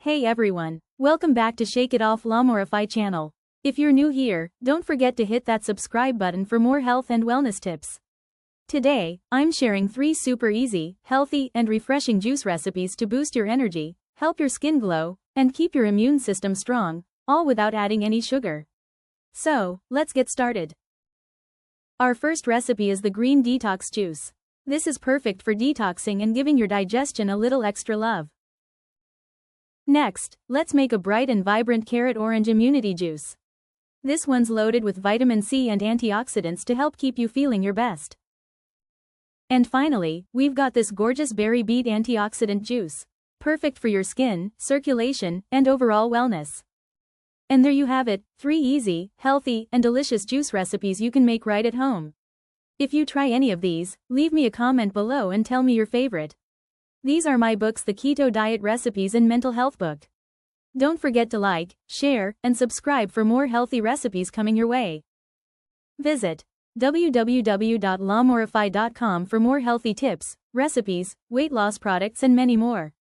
Hey everyone, welcome back to Shake It Off Lamourify channel. If you're new here, don't forget to hit that subscribe button for more health and wellness tips. Today, I'm sharing 3 super easy, healthy, and refreshing juice recipes to boost your energy, help your skin glow, and keep your immune system strong, all without adding any sugar. So, let's get started. Our first recipe is the green detox juice. This is perfect for detoxing and giving your digestion a little extra love. Next, let's make a bright and vibrant carrot orange immunity juice. This one's loaded with vitamin C and antioxidants to help keep you feeling your best. And finally, we've got this gorgeous berry beet antioxidant juice. Perfect for your skin, circulation, and overall wellness. And there you have it, 3 easy, healthy, and delicious juice recipes you can make right at home. If you try any of these, leave me a comment below and tell me your favorite. These are my books, the Keto Diet Recipes and Mental Health Book. Don't forget to like, share, and subscribe for more healthy recipes coming your way. Visit www.lamourify.com for more healthy tips, recipes, weight loss products and many more.